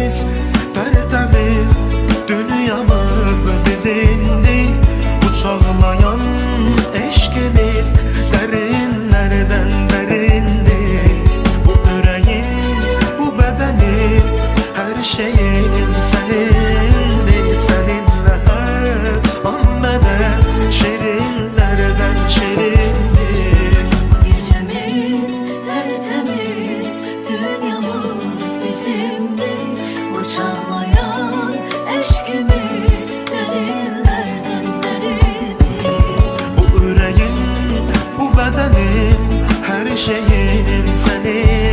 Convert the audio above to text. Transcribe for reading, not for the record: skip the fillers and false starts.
temiz, tertemiz. Dünyamız bizimdi, bu çağlayan eşkimiz derinlerden derindi. Bu yüreğim, bu bedenim, her şeyim senindi. Seninle her an beden şirinlerden şirindi. Gecemiz tertemiz, dünyamız bizimdi. Bu çağlayan eşkimiz derinlerden derindi. Bu yüreğim, bu bedenim, her şeyim senin.